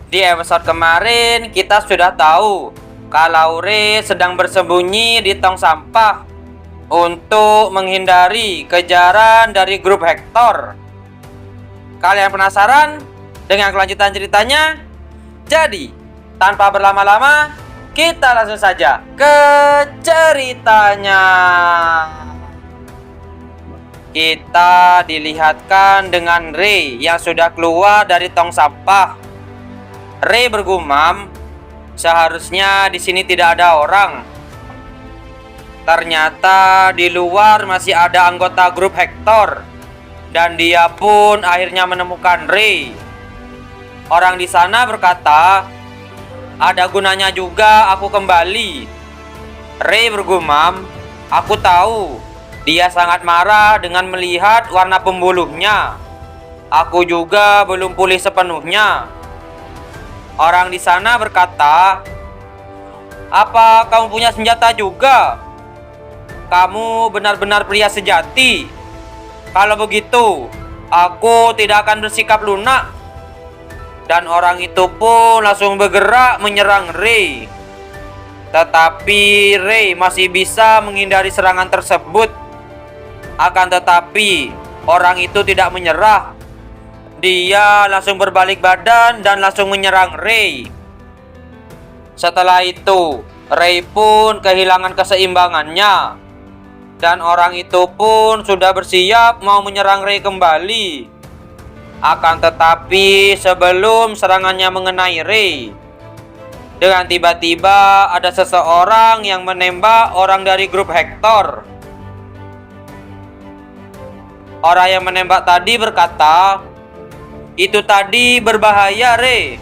Di episode kemarin kita sudah tahu kalau Ray sedang bersembunyi di tong sampah untuk menghindari kejaran dari grup Hector. Kalian penasaran dengan kelanjutan ceritanya? Jadi, tanpa berlama-lama, kita langsung saja ke ceritanya. Kita dilihatkan dengan Ray yang sudah keluar dari tong sampah. Ray bergumam, seharusnya di sini tidak ada orang. Ternyata di luar masih ada anggota grup Hector, dan dia pun akhirnya menemukan Ray. Orang di sana berkata, ada gunanya juga aku kembali. Ray bergumam, aku tahu dia sangat marah dengan melihat warna pembuluhnya. Aku juga belum pulih sepenuhnya. Orang di sana berkata, apa kamu punya senjata juga? Kamu benar-benar pria sejati. Kalau begitu, aku tidak akan bersikap lunak. Dan orang itu pun langsung bergerak menyerang Ray. Tetapi Ray masih bisa menghindari serangan tersebut. Akan tetapi, orang itu tidak menyerah. Dia langsung berbalik badan dan langsung menyerang Ray. Setelah itu, Ray pun kehilangan keseimbangannya. Dan orang itu pun sudah bersiap mau menyerang Ray kembali. Akan tetapi sebelum serangannya mengenai Ray, dengan tiba-tiba ada seseorang yang menembak orang dari grup Hector. Orang yang menembak tadi berkata, itu tadi berbahaya, Ray.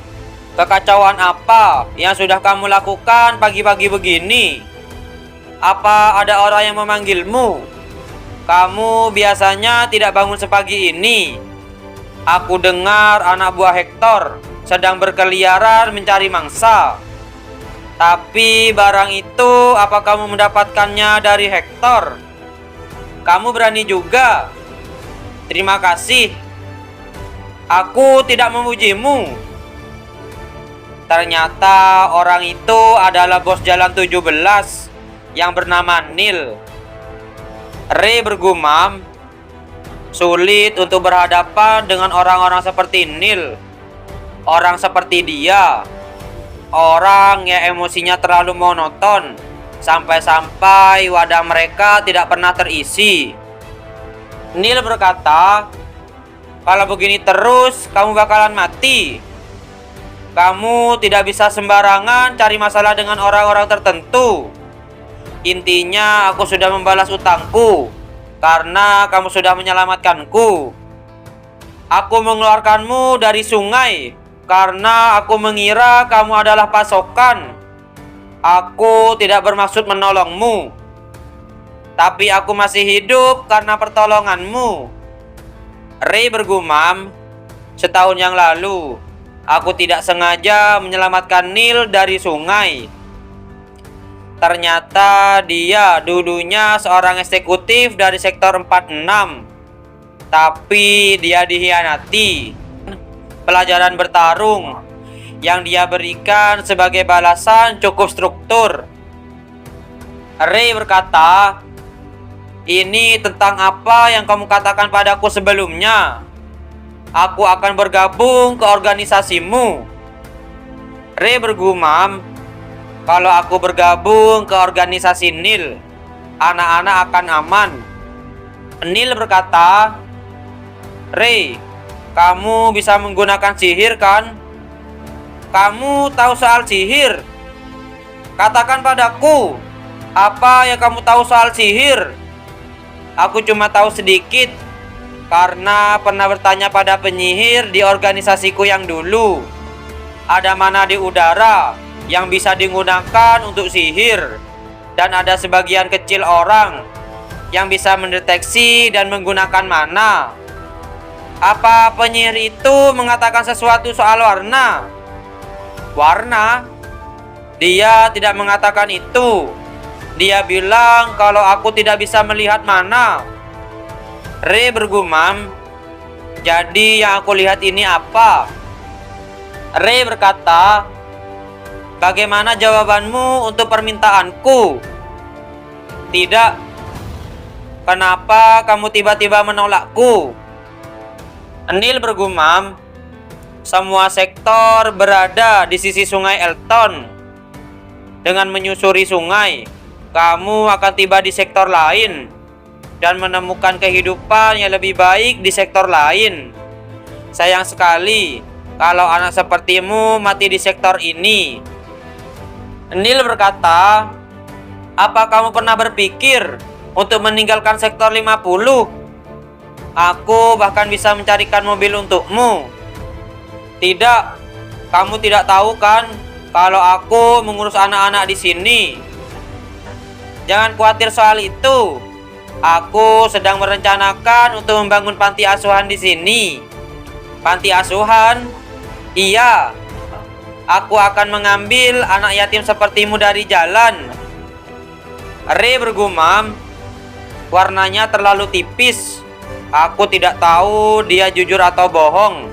Kekacauan apa yang sudah kamu lakukan pagi-pagi begini? Apa ada orang yang memanggilmu? Kamu biasanya tidak bangun sepagi ini. Aku dengar anak buah Hector sedang berkeliaran mencari mangsa. Tapi barang itu apa kamu mendapatkannya dari Hector? Kamu berani juga. Terima kasih. Aku tidak memujimu. Ternyata orang itu adalah bos jalan 17 yang bernama Neil. Ray bergumam, sulit untuk berhadapan dengan orang-orang seperti Neil. Orang seperti dia, orang yang emosinya terlalu monoton, sampai-sampai wadah mereka tidak pernah terisi. Neil berkata, kalau begini terus, kamu bakalan mati. Kamu tidak bisa sembarangan cari masalah dengan orang-orang tertentu. Intinya, aku sudah membalas utangku karena kamu sudah menyelamatkanku. Aku mengeluarkanmu dari sungai karena aku mengira kamu adalah pasokan. Aku tidak bermaksud menolongmu, tapi aku masih hidup karena pertolonganmu. Ray bergumam, setahun yang lalu, aku tidak sengaja menyelamatkan Neil dari sungai. Ternyata dia dulunya seorang eksekutif dari sektor 46. Tapi dia dikhianati. Pelajaran bertarung yang dia berikan sebagai balasan cukup struktur. Ray berkata, ini tentang apa yang kamu katakan padaku sebelumnya. Aku akan bergabung ke organisasimu. Ray bergumam, kalau aku bergabung ke organisasi Neil, anak-anak akan aman. Neil berkata, Ray, kamu bisa menggunakan sihir kan? Kamu tahu soal sihir? Katakan padaku, apa yang kamu tahu soal sihir? Aku cuma tahu sedikit karena pernah bertanya pada penyihir di organisasiku yang dulu. Ada mana di udara yang bisa digunakan untuk sihir, dan ada sebagian kecil orang yang bisa mendeteksi dan menggunakan mana. Apa penyihir itu mengatakan sesuatu soal warna? Warna? Dia tidak mengatakan itu. Dia bilang kalau aku tidak bisa melihat mana. Ray bergumam, jadi yang aku lihat ini apa? Ray berkata, "Bagaimana jawabanmu untuk permintaanku?" "Tidak." "Kenapa kamu tiba-tiba menolakku?" Neil bergumam, "Semua sektor berada di sisi sungai Elton. Dengan menyusuri sungai, kamu akan tiba di sektor lain dan menemukan kehidupan yang lebih baik di sektor lain. Sayang sekali kalau anak sepertimu mati di sektor ini." Neil berkata, "Apa kamu pernah berpikir untuk meninggalkan sektor 50? Aku bahkan bisa mencarikan mobil untukmu." "Tidak, kamu tidak tahu kan kalau aku mengurus anak-anak di sini." "Jangan khawatir soal itu. Aku sedang merencanakan untuk membangun panti asuhan di sini." "Panti asuhan?" "Iya. Aku akan mengambil anak yatim sepertimu dari jalan." Ray bergumam, "Warnanya terlalu tipis. Aku tidak tahu dia jujur atau bohong.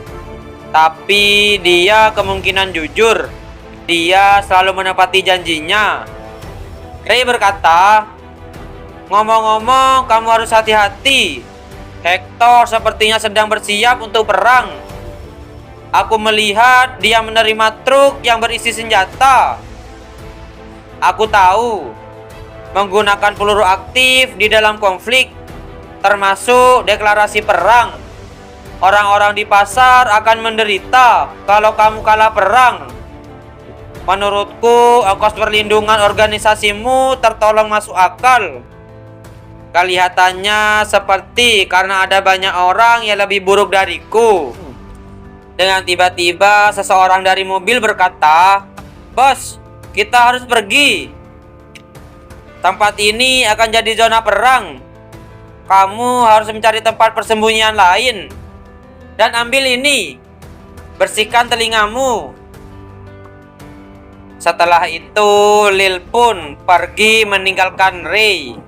Tapi dia kemungkinan jujur. Dia selalu menepati janjinya." Ray berkata, "Ngomong-ngomong, kamu harus hati-hati. Hector sepertinya sedang bersiap untuk perang. Aku melihat dia menerima truk yang berisi senjata." "Aku tahu. Menggunakan peluru aktif di dalam konflik, termasuk deklarasi perang. Orang-orang di pasar akan menderita kalau kamu kalah perang. Menurutku, ongkos perlindungan organisasimu tertolong masuk akal. Kelihatannya seperti karena ada banyak orang yang lebih buruk dariku." Dengan tiba-tiba seseorang dari mobil berkata, "Bos, kita harus pergi. Tempat ini akan jadi zona perang. Kamu harus mencari tempat persembunyian lain. Dan ambil ini, bersihkan telingamu." Setelah itu, Lil pun pergi meninggalkan Ray.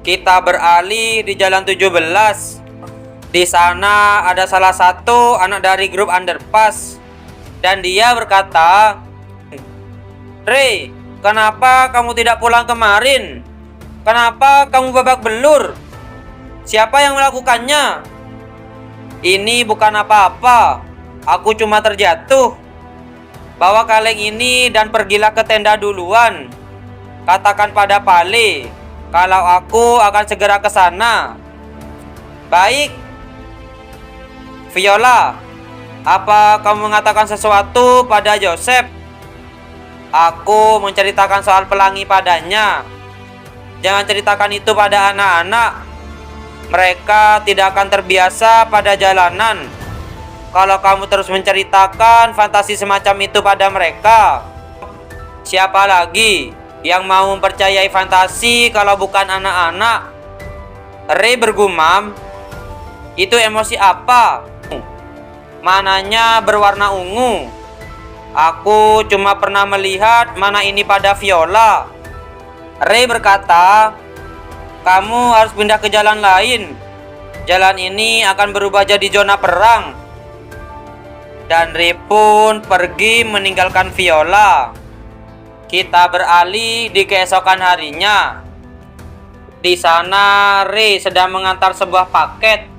Kita beralih di jalan 17. Di sana ada salah satu anak dari grup Underpass, dan dia berkata, "Ray, kenapa kamu tidak pulang kemarin? Kenapa kamu babak belur? Siapa yang melakukannya?" "Ini bukan apa-apa. Aku cuma terjatuh. Bawa kaleng ini dan pergilah ke tenda duluan. Katakan pada Pale kalau aku akan segera ke sana." "Baik." "Viola, apa kamu mengatakan sesuatu pada Joseph?" "Aku menceritakan soal pelangi padanya." "Jangan ceritakan itu pada anak-anak. Mereka tidak akan terbiasa pada jalanan. Kalau kamu terus menceritakan fantasi semacam itu pada mereka, siapa lagi yang mau mempercayai fantasi kalau bukan anak-anak?" Ray bergumam, "Itu emosi apa? Mananya berwarna ungu? Aku cuma pernah melihat mana ini pada Viola." Ray berkata, "Kamu harus pindah ke jalan lain. Jalan ini akan berubah jadi zona perang." Dan Ray pun pergi meninggalkan Viola. Kita beralih di keesokan harinya. Di sana Ray sedang mengantar sebuah paket.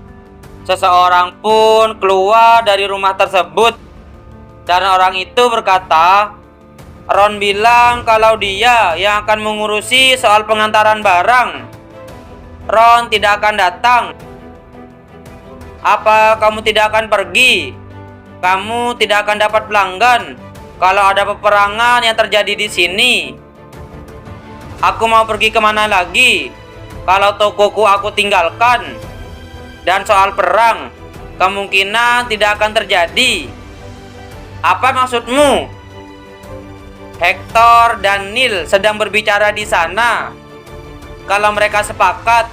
Seseorang pun keluar dari rumah tersebut, dan orang itu berkata, "Ron bilang kalau dia yang akan mengurusi soal pengantaran barang. Ron tidak akan datang. Apa kamu tidak akan pergi? Kamu tidak akan dapat pelanggan kalau ada peperangan yang terjadi di sini." "Aku mau pergi kemana lagi kalau tokoku aku tinggalkan? Dan soal perang, kemungkinan tidak akan terjadi." "Apa maksudmu?" "Hector dan Neil sedang berbicara di sana. Kalau mereka sepakat,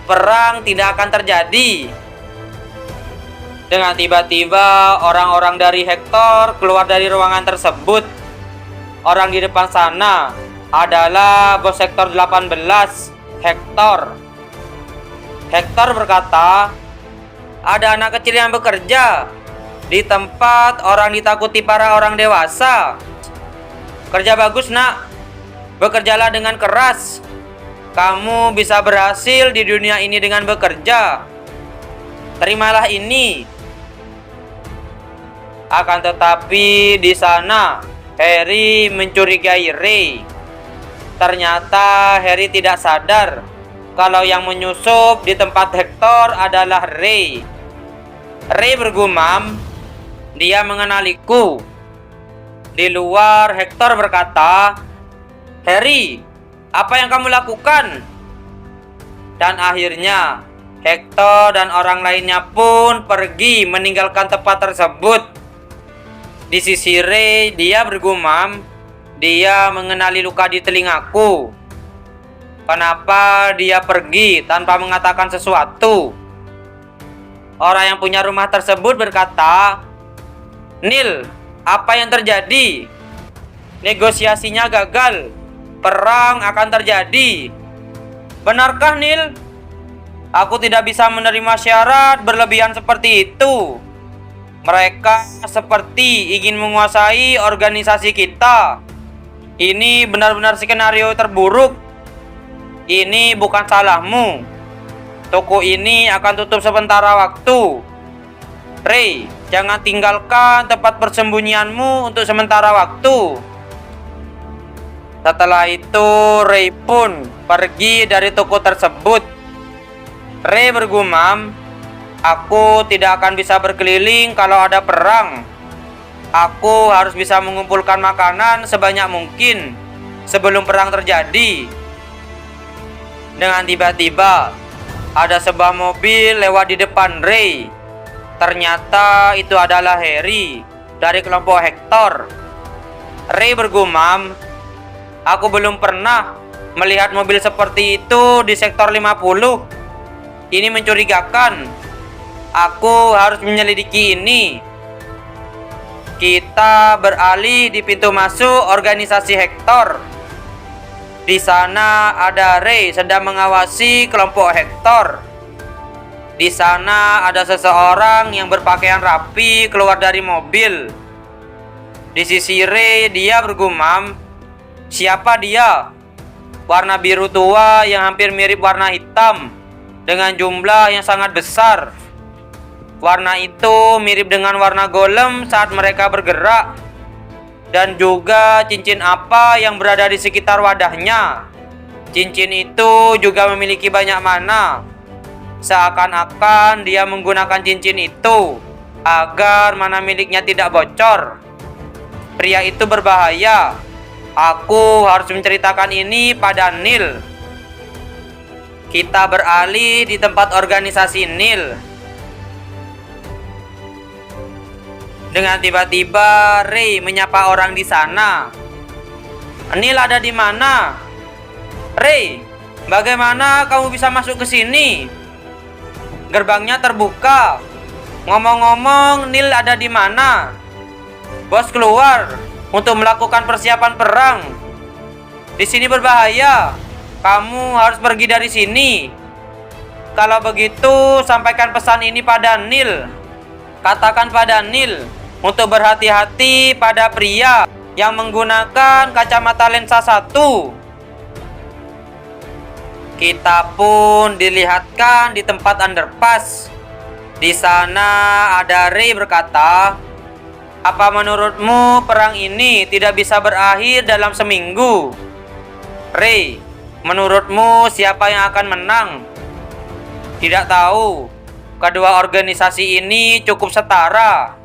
perang tidak akan terjadi." Dengan tiba-tiba orang-orang dari Hector keluar dari ruangan tersebut. Orang di depan sana adalah bos sektor 18, Hector. Hector berkata, "Ada anak kecil yang bekerja. Di tempat orang ditakuti para orang dewasa. Kerja bagus, nak. Bekerjalah dengan keras. Kamu bisa berhasil di dunia ini dengan bekerja. Terimalah ini. Akan tetapi di sana Harry mencurigai Ray. Ternyata Harry tidak sadar kalau yang menyusup di tempat Hector adalah Ray. Ray bergumam, "Dia mengenaliku." Di luar, Hector berkata, "Harry, apa yang kamu lakukan?" Dan akhirnya Hector dan orang lainnya pun pergi meninggalkan tempat tersebut. Di sisi Ray, dia bergumam, "Dia mengenali luka di telingaku. Kenapa dia pergi tanpa mengatakan sesuatu?" Orang yang punya rumah tersebut berkata, "Neil, apa yang terjadi? Negosiasinya gagal. Perang akan terjadi." "Benarkah, Neil? Aku tidak bisa menerima syarat berlebihan seperti itu. Mereka seperti ingin menguasai organisasi kita. Ini benar-benar skenario terburuk. Ini bukan salahmu. Toko ini akan tutup sementara waktu. Ray, jangan tinggalkan tempat persembunyianmu untuk sementara waktu." Setelah itu, Ray pun pergi dari toko tersebut. Ray bergumam, "Aku tidak akan bisa berkeliling kalau ada perang. Aku harus bisa mengumpulkan makanan sebanyak mungkin sebelum perang terjadi." Dengan tiba-tiba, ada sebuah mobil lewat di depan Ray. Ternyata itu adalah Harry dari kelompok Hector. Ray bergumam, "Aku belum pernah melihat mobil seperti itu di sektor 50. Ini mencurigakan. Aku harus menyelidiki ini." Kita beralih di pintu masuk organisasi Hector. Di sana ada Ray sedang mengawasi kelompok Hector. Di sana ada seseorang yang berpakaian rapi keluar dari mobil. Di sisi Ray, dia bergumam, "Siapa dia?" Warna biru tua yang hampir mirip warna hitam dengan jumlah yang sangat besar. Warna itu mirip dengan warna golem saat mereka bergerak. Dan juga cincin apa yang berada di sekitar wadahnya. Cincin itu juga memiliki banyak mana. Seakan-akan dia menggunakan cincin itu agar mana miliknya tidak bocor. Pria itu berbahaya. Aku harus menceritakan ini pada Neil. Kita beralih di tempat organisasi Neil. Dengan tiba-tiba Ray menyapa orang di sana. "Neil ada di mana?" "Ray, bagaimana kamu bisa masuk ke sini? Gerbangnya terbuka. Ngomong-ngomong, Neil ada di mana?" "Bos keluar untuk melakukan persiapan perang. Di sini berbahaya. Kamu harus pergi dari sini. Kalau begitu, sampaikan pesan ini pada Neil. Katakan pada Neil untuk berhati-hati pada pria yang menggunakan kacamata lensa 1. Kita pun dilihatkan di tempat underpass. Di sana ada Ray berkata, "Apa menurutmu perang ini tidak bisa berakhir dalam seminggu? Ray, menurutmu siapa yang akan menang?" "Tidak tahu. Kedua organisasi ini cukup setara."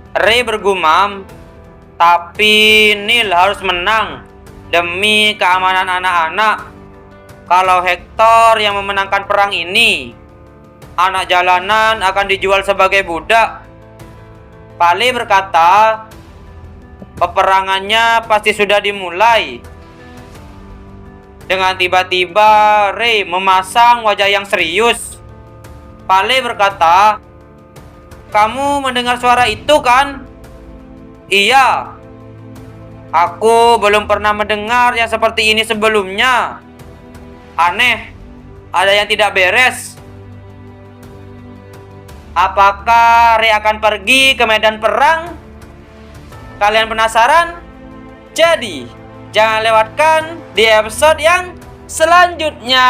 Ray bergumam, "Tapi Neil harus menang demi keamanan anak-anak. Kalau Hector yang memenangkan perang ini, anak jalanan akan dijual sebagai budak." Pale berkata, "Peperangannya pasti sudah dimulai." Dengan tiba-tiba Ray memasang wajah yang serius. Pale berkata, "Kamu mendengar suara itu kan?" "Iya. Aku belum pernah mendengar yang seperti ini sebelumnya. Aneh, ada yang tidak beres." Apakah Rey akan pergi ke medan perang? Kalian penasaran? Jadi, jangan lewatkan di episode yang selanjutnya.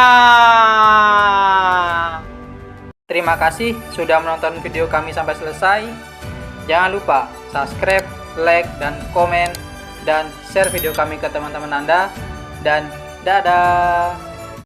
Terima kasih sudah menonton video kami sampai selesai. Jangan lupa subscribe, like, dan komen, dan share video kami ke teman-teman Anda. Dan dadah.